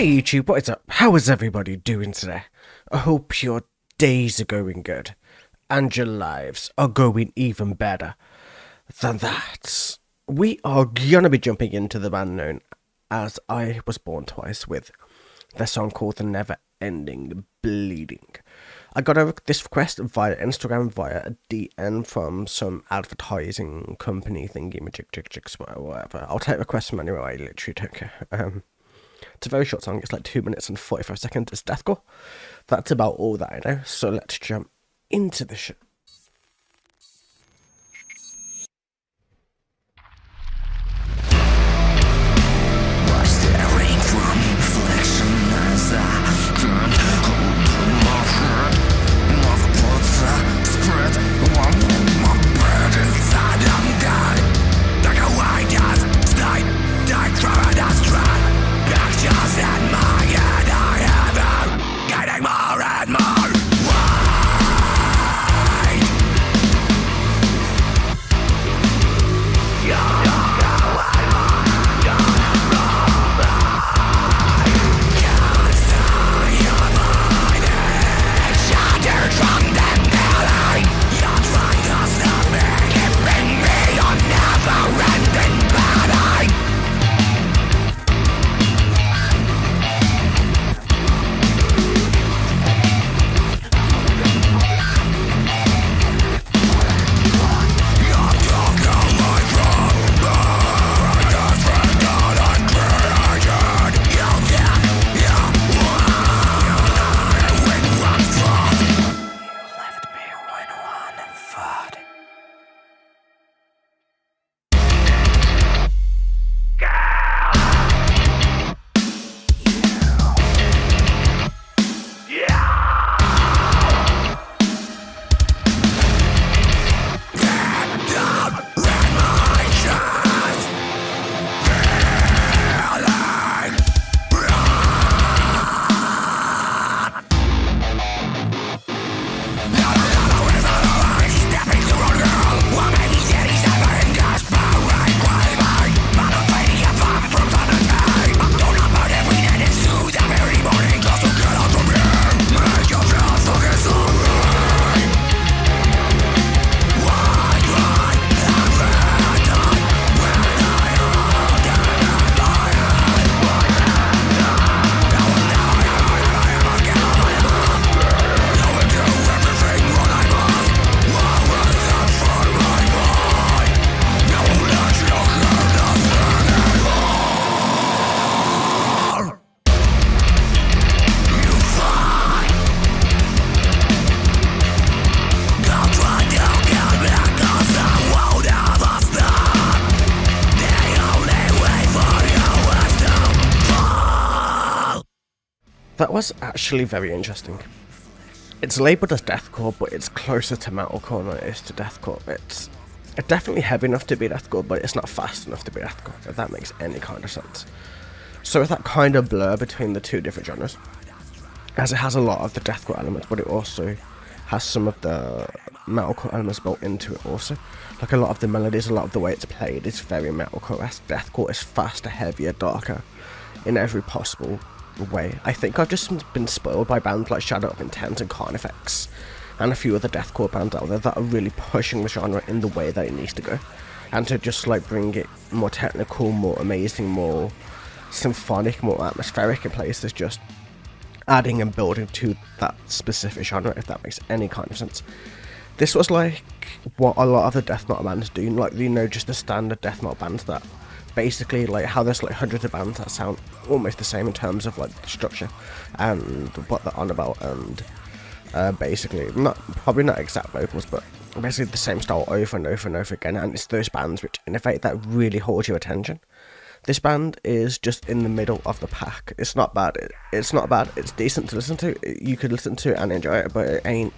Hey YouTube, what is up? How is everybody doing today? I hope your days are going good, and your lives are going even better than that. We are gonna be jumping into the band known as I Was Born Twice with their song called The Never Ending Bleeding. I got this request via Instagram, via a DM from some advertising company thingy, whatever. I'll take requests from anywhere, I literally don't care. It's a very short song, it's like 2 minutes and 45 seconds, it's deathcore. That's about all that I know, so let's jump into the show. That was actually very interesting. It's labelled as deathcore, but it's closer to metalcore than it is to deathcore. It's definitely heavy enough to be deathcore, but it's not fast enough to be deathcore, if that makes any kind of sense. So it's that kind of blur between the two different genres, as it has a lot of the deathcore elements, but it also has some of the metalcore elements built into it also. Like a lot of the melodies, a lot of the way it's played is very metalcore-esque. Deathcore is faster, heavier, darker, in every possible way. I think I've just been spoiled by bands like Shadow of Intent and Carnifex and a few other deathcore bands out there that are really pushing the genre in the way that it needs to go, and to just like bring it more technical, more amazing, more symphonic, more atmospheric in places, just adding and building to that specific genre, if that makes any kind of sense. This was like what a lot of the death metal bands do, like, you know, just the standard death metal bands that basically, like, how there's like hundreds of bands that sound almost the same in terms of like the structure and what they're on about, and basically probably not exact vocals, but basically the same style over and over and over again. And it's those bands which innovate that really hold your attention. This band is just in the middle of the pack. It's not bad. It's not bad. It's decent to listen to. You could listen to it and enjoy it, but it ain't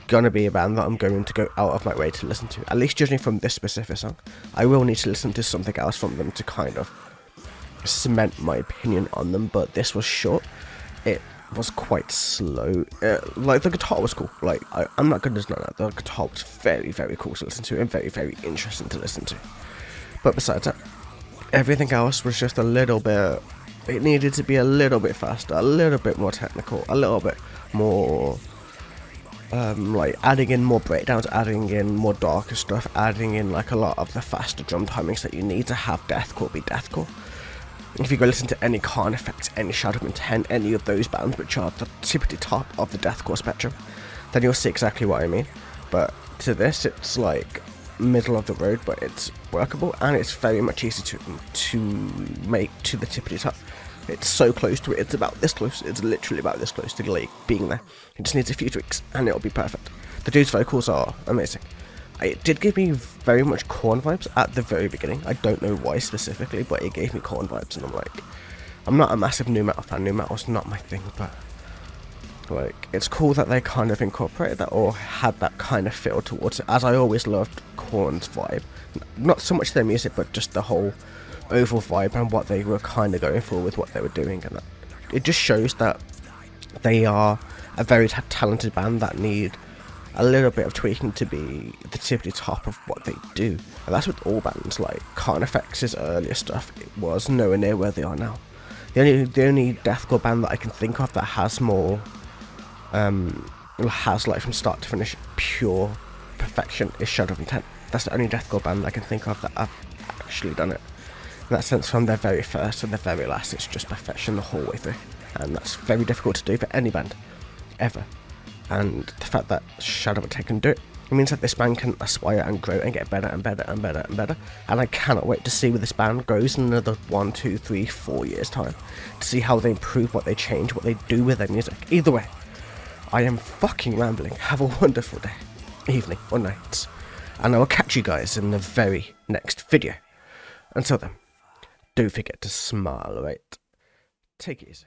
gonna be a band that I'm going to go out of my way to listen to, at least judging from this specific song. I will need to listen to something else from them to kind of cement my opinion on them, but this was short. It was quite slow. Like, the guitar was cool. Like, I'm not gonna deny that. The guitar was very, very cool to listen to and very, very interesting to listen to. But besides that, everything else was just a little bit It needed to be a little bit faster, a little bit more technical, a little bit more like adding in more breakdowns, adding in more darker stuff, adding in like a lot of the faster drum timings that you need to have deathcore be deathcore. If you go listen to any Carn Effects, any Shadow of Intent, any of those bands which are the tippity top of the deathcore spectrum, then you'll see exactly what I mean. But to this, it's like middle of the road, but it's workable and it's very much easy to make to the tippity top. It's so close to it, it's about this close, it's literally about this close to like being there. It just needs a few tweaks and it'll be perfect. The dude's vocals are amazing. It did give me very much Korn vibes at the very beginning. I don't know why specifically, but it gave me Korn vibes, and I'm like, I'm not a massive nu metal fan, nu metal's not my thing, but like, it's cool that they kind of incorporated that or had that kind of feel towards it, as I always loved Korn's vibe. Not so much their music, but just the whole overall vibe and what they were kind of going for with what they were doing, and that it just shows that they are a very talented band that need a little bit of tweaking to be the tippity top of what they do. And that's with all bands. Like Carn Effects' earlier stuff, it was nowhere near where they are now. The only deathcore band that I can think of that has more has like from start to finish pure perfection is Shadow of Intent. That's the only deathcore band I can think of that have actually done it. In that sense, from their very first to their very last, it's just perfection the whole way through, and that's very difficult to do for any band ever. And the fact that Shadow of Intent can do it, it means that this band can aspire and grow and get better and better and better and better. And I cannot wait to see where this band goes in another 1, 2, 3, 4 years time, to see how they improve, what they change, what they do with their music. Either way, I am fucking rambling. Have a wonderful day, evening or night, and I will catch you guys in the very next video. Until then, don't forget to smile, right? Take it easy.